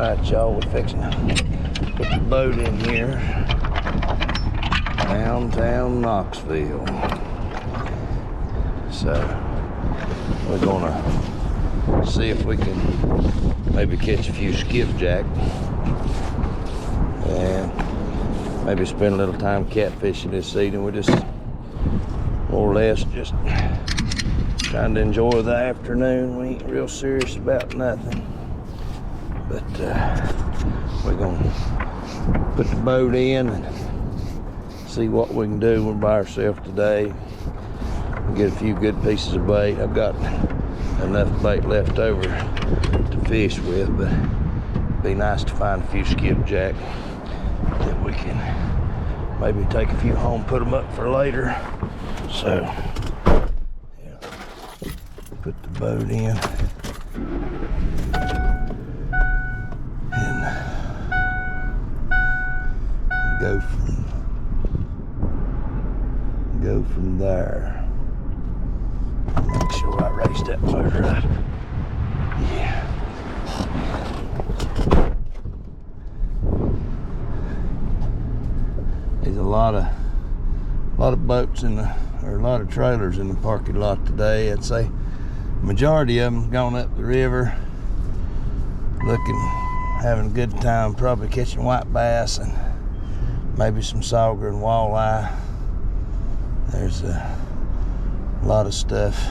Alright, y'all, we're fixing to put the boat in here. Downtown Knoxville. So, we're gonna see if we can maybe catch a few skipjack. And maybe spend a little time catfishing this season. We're just more or less just trying to enjoy the afternoon. We ain't real serious about nothing. But we're gonna put the boat in and see what we can do. We're by ourselves today. We'll get a few good pieces of bait. I've got enough bait left over to fish with, but it'd be nice to find a few skipjack that we can maybe take a few home, put them up for later. So, yeah, put the boat in. Go from there. Make sure I raise that motor up. Yeah. There's a lot of boats in the, or a lot of trailers in the parking lot today. I'd say majority of them gone up the river, having a good time, probably catching white bass and maybe some sauger and walleye. There's a lot of stuff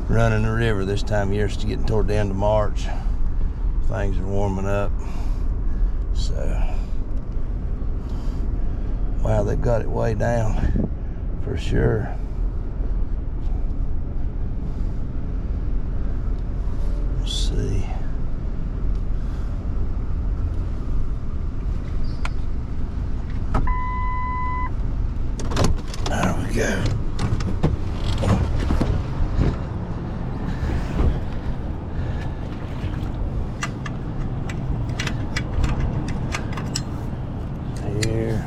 running the river this time of year. It's getting toward the end of March. Things are warming up. So, wow, they've got it way down for sure. Let's see. There we go. Here.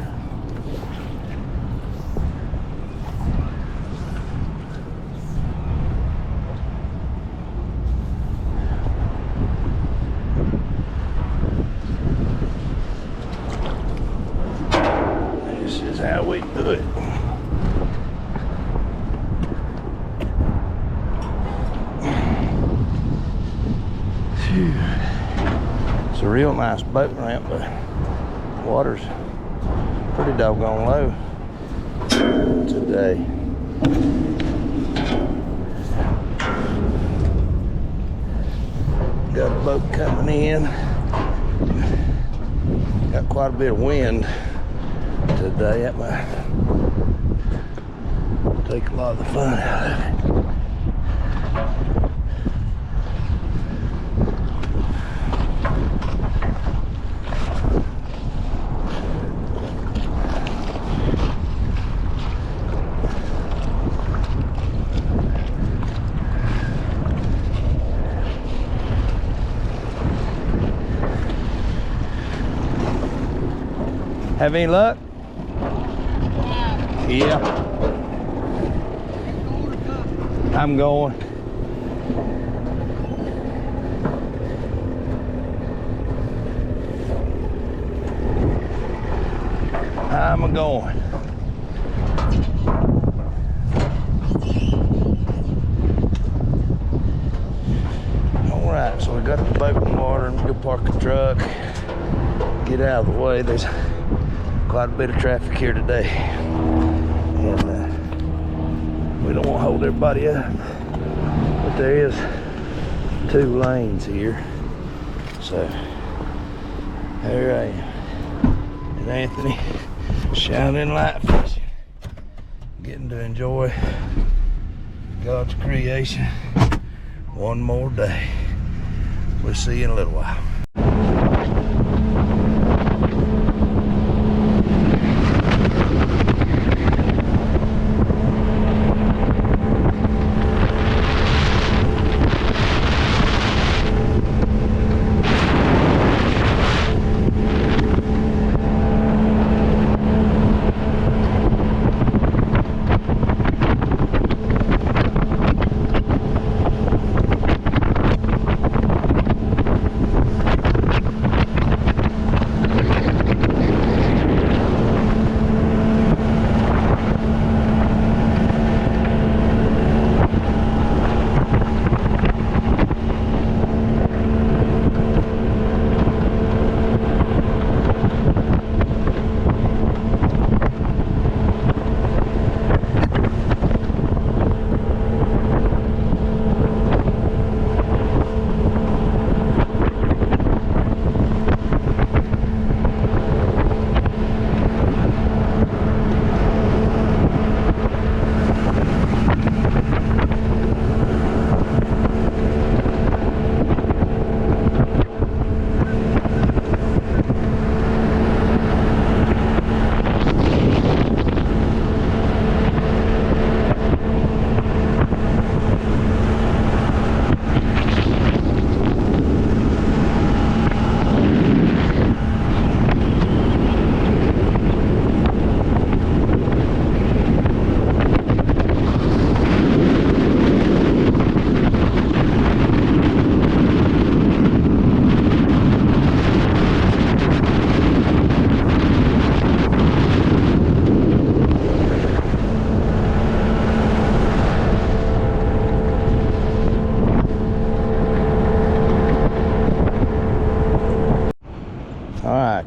This is how we do it. It's a real nice boat ramp, but the water's pretty doggone low today. Got a boat coming in. Got quite a bit of wind today. That might take a lot of the fun out of it. Have any luck? Yeah. I'm going. I'm going. All right, so we got the boat in the water and we'll park the truck, get out of the way. There's quite a bit of traffic here today, and we don't want to hold everybody up, but there is 2 lanes here. So there I am, and Anthony shining light fishing, getting to enjoy God's creation one more day. We'll see you in a little while.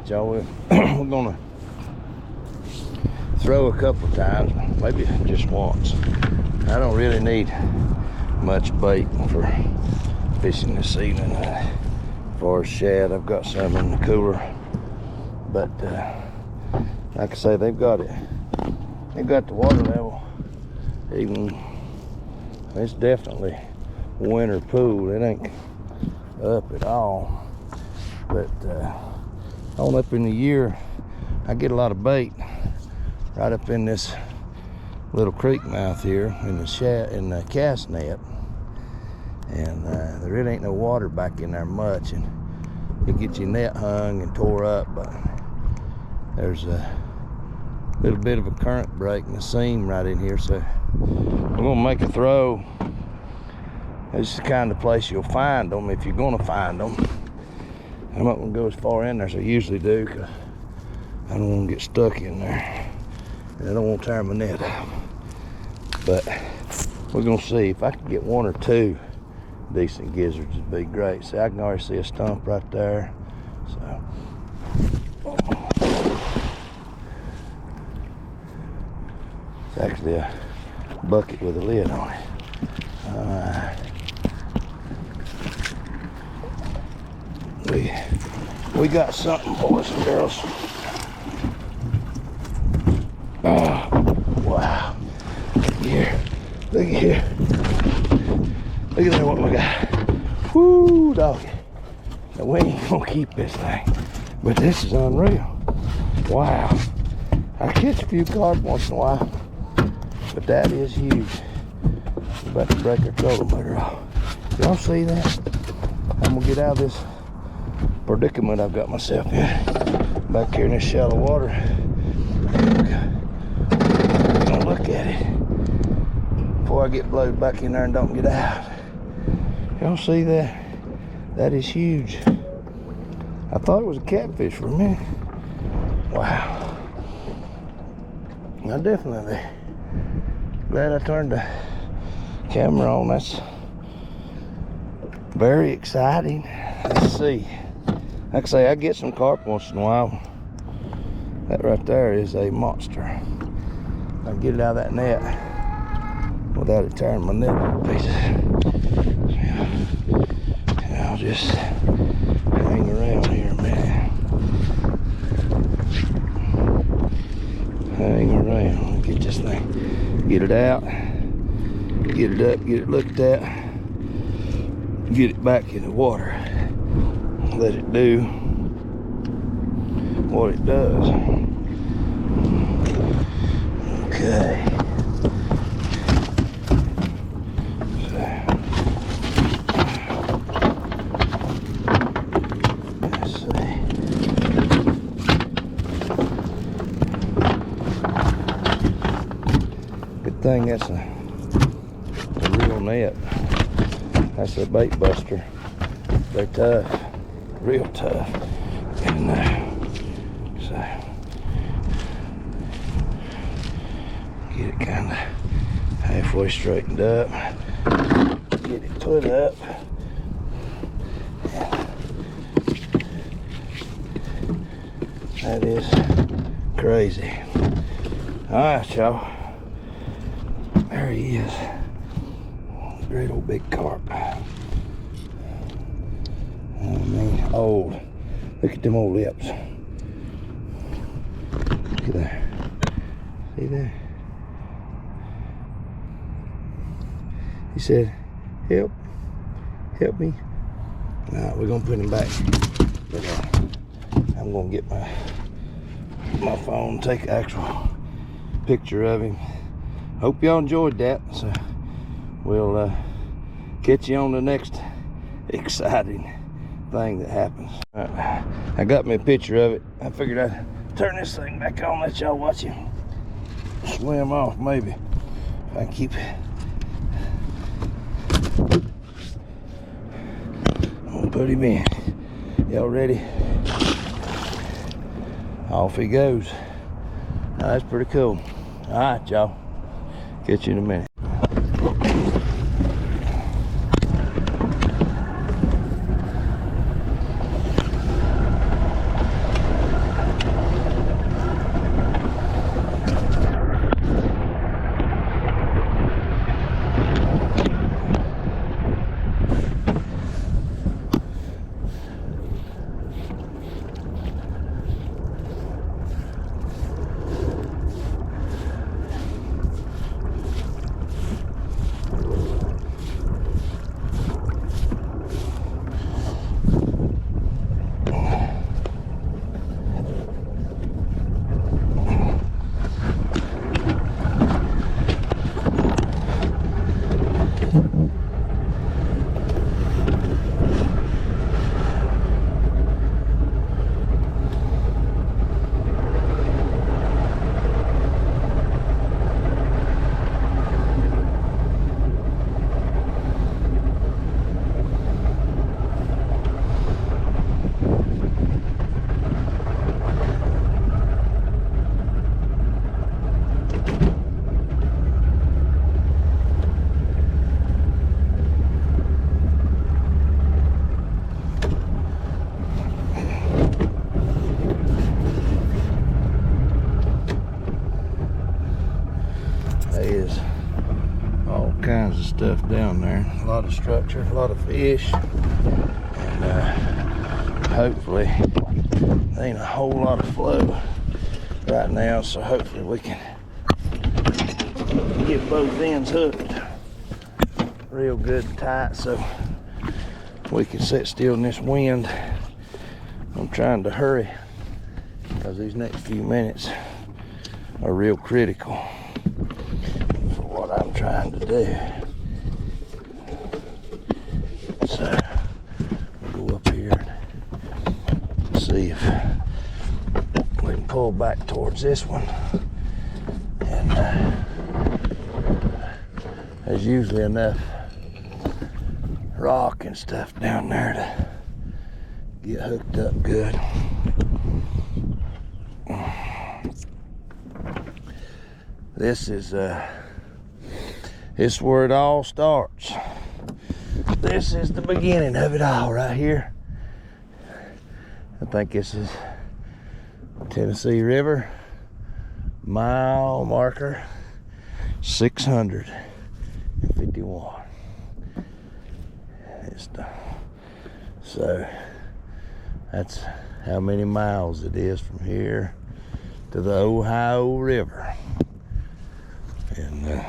right, y'all. We're gonna throw a couple times, maybe just once. I don't really need much bait for fishing this evening. As far as shad, I've got some in the cooler, but like I say, they've got the water level. Even it's definitely winter pool. It ain't up at all, but on up in the year, I get a lot of bait right up in this little creek mouth here in the cast net, and there really ain't no water back in there much, and you get your net hung and tore up, but there's a little bit of a current break in the seam right in here, so we're gonna make a throw. This is the kind of place you'll find them if you're gonna find them. I'm not gonna go as far in there as I usually do, because I don't want to get stuck in there, and I don't want to tear my net out. But we're gonna see if I can get one or two decent gizzards. It'd be great. See, I can already see a stump right there. So it's actually a bucket with a lid on it. We got something, boys and girls. Oh, wow. Here, look at here. Look at that, what we got. Woo, doggy. Now, we ain't gonna keep this thing, but this is unreal. Wow. I catch a few carp once in a while, but that is huge. We're about to break our trolling motor off. Y'all see that? I'm gonna get out of this predicament I've got myself in back here in this shallow water. I'm gonna look at it before I get blowed back in there and don't get out. Y'all see that? That is huge. I thought it was a catfish for a minute. Wow. I'm definitely glad I turned the camera on. That's very exciting. Let's see. Like I say, I get some carp once in a while. That right there is a monster. I can get it out of that net without it tearing my net to pieces. Yeah, I'll just hang around here a minute. Hang around, get this thing, get it out, get it up, get it looked at, get it back in the water. Let it do what it does. Okay. Let's see. Good thing that's a real net. That's a bait buster. They're tough. Real tough. And so get it kind of halfway straightened up, get it put up, that is crazy. All right, y'all, there he is. Great old big carp. I mean, old. Look at them old lips. Look at that. See there? He said, help me. Nah, we're gonna put him back. But, I'm gonna get my phone, take an actual picture of him. Hope y'all enjoyed that. So we'll catch you on the next exciting thing that happens. Right, I got me a picture of it. I figured I'd turn this thing back on, let y'all watch him swim off. Maybe if I can keep it. I'm gonna put him in. Y'all ready? Off he goes. Now, that's pretty cool. All right, y'all, catch you in a minute. stuff down there. A lot of structure, a lot of fish. And hopefully, there ain't a whole lot of flow right now, so hopefully we can get both ends hooked real good and tight so we can sit still in this wind. I'm trying to hurry because these next few minutes are real critical for what I'm trying to do. So we'll go up here and see if we can pull back towards this one. And there's usually enough rock and stuff down there to get hooked up good. This is where it all starts. This is the beginning of it all right here. I think this is Tennessee River, mile marker 651. So that's how many miles it is from here to the Ohio River. And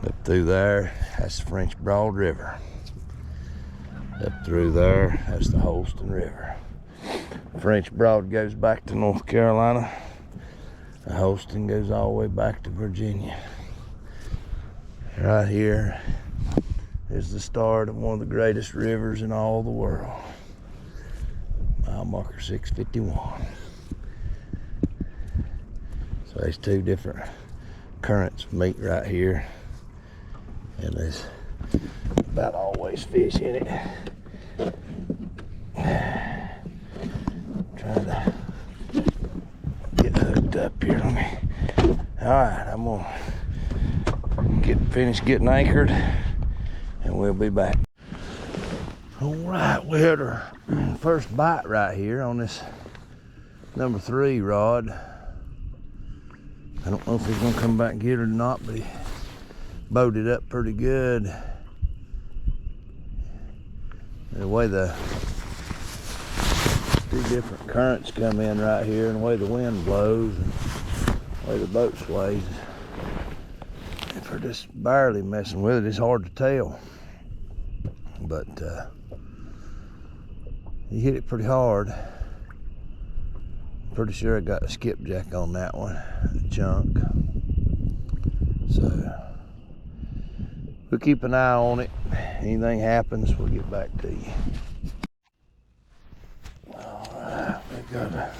up through there, that's the French Broad River. Up through there, that's the Holston River. French Broad goes back to North Carolina. The Holston goes all the way back to Virginia. Right here is the start of one of the greatest rivers in all the world. Mile marker 651. So there's two different currents meet right here. And there's about always fish in it. Trying to get hooked up here. Alright, I'm gonna finish getting anchored and we'll be back. Alright, we had our first bite right here on this number 3 rod. I don't know if he's gonna come back and get it or not, but he boated up pretty good. And the way the two different currents come in right here, and the way the wind blows, and the way the boat sways, if we're just barely messing with it, it's hard to tell. But he hit it pretty hard. Pretty sure I got a skipjack on that one, a chunk. So we'll keep an eye on it. Anything happens, we'll get back to you. Alright, we got a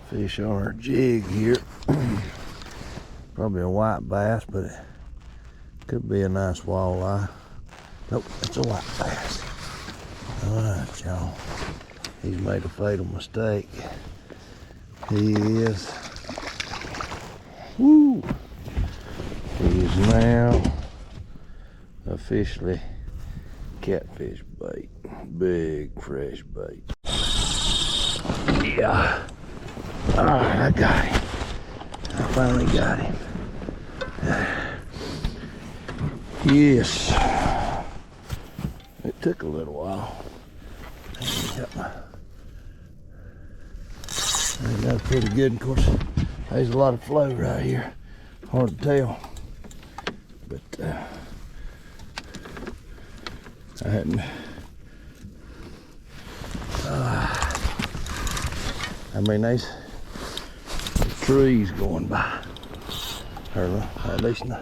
fish on our jig here. Probably a white bass, but it could be a nice walleye. Nope, it's a white bass. Alright, y'all. He's made a fatal mistake. He is. Woo! He is now officially catfish bait. Big fresh bait. Yeah. Alright, I got him. I finally got him. Yes. It took a little while. I got it pretty good. Of course, there's a lot of flow right here. Hard to tell. But I hadn't. I mean, there's trees going by, or at least the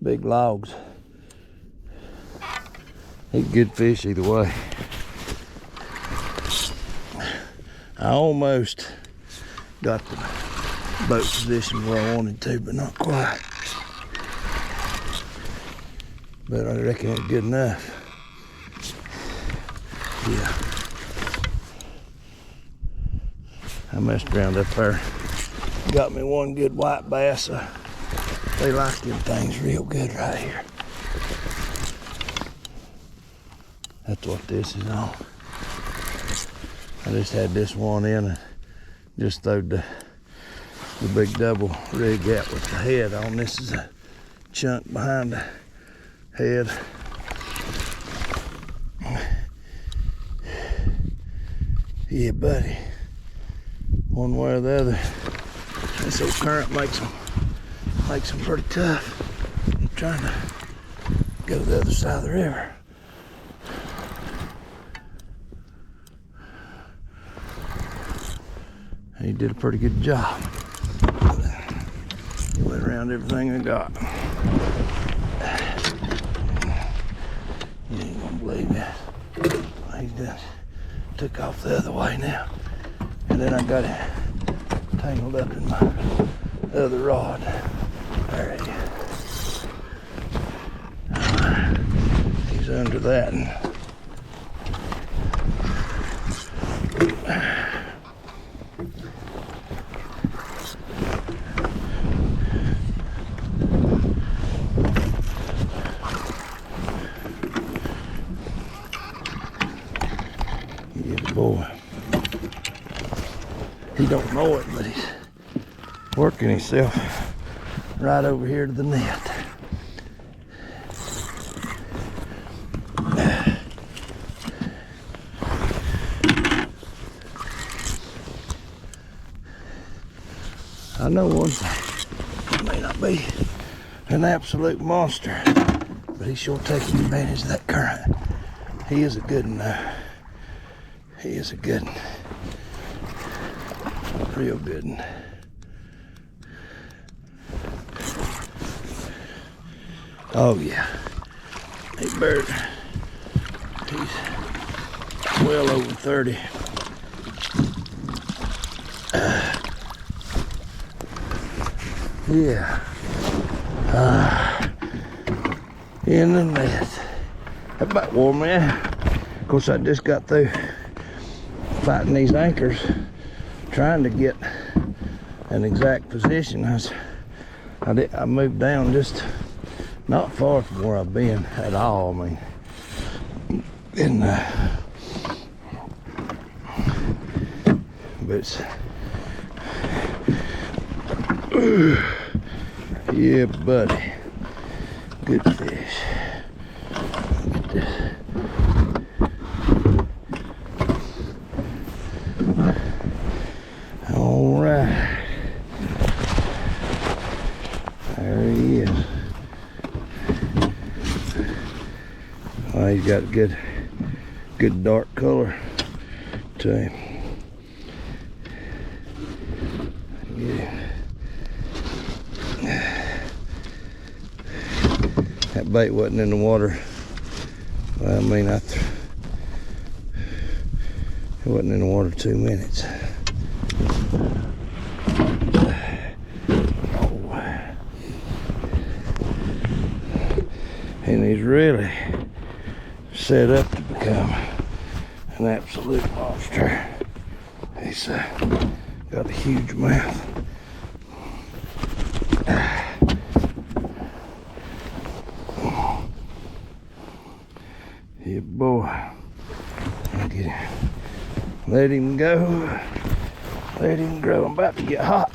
big logs. He's good fish either way. I almost got the boat position where I wanted to, but not quite. But I reckon it's good enough. Yeah. I messed around up there. Got me one good white bass. They like them things real good right here. That's what this is on. I just had this one in and just throwed the big double rig out with the head on. This is a chunk behind the head. Yeah, buddy. One way or the other. This old current makes them pretty tough. I'm trying to go to the other side of the river. He did a pretty good job. He went around everything I got. You ain't gonna believe that. He just took off the other way now. And then I got it tangled up in my other rod. There he is. He's under that. Yeah, boy. He don't know it, but he's working himself right over here to the net. I know one thing, he may not be an absolute monster, but he's sure taking advantage of that current. He is a good one though. He is a good one. Real good one. Oh yeah, hey bird, he's well over 30. Yeah, in the net. That about wore me out. Of course, I just got through fighting these anchors, trying to get an exact position. I moved down just not far from where I've been at all. I mean, but it's, yeah, buddy, good fish. Look at this. All right, there he is. Oh, he's got a good dark color to him. Yeah. That bait wasn't in the water. Well, I mean, it wasn't in the water 2 minutes. Oh. And he's really set up to become an absolute monster. He's got a huge mouth. Yeah, boy. Get him. Let him go. Let him grow. I'm about to get hot.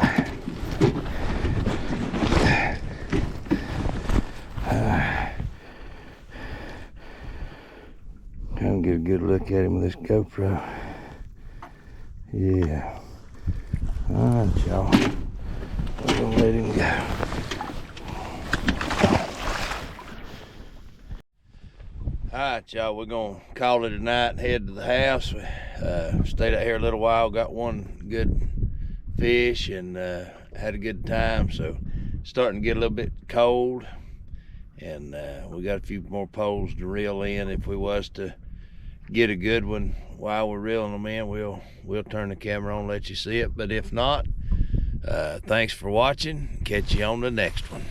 Trying to get a good look at him with this GoPro. Yeah. Alright, y'all. We're gonna let him go. Alright, y'all, we're gonna call it a night and head to the house. We stayed out here a little while, got one good fish, and had a good time. So starting to get a little bit cold, and we got a few more poles to reel in. If we was to get a good one while we're reeling them in, we'll turn the camera on, let you see it. But if not, thanks for watching. Catch you on the next one.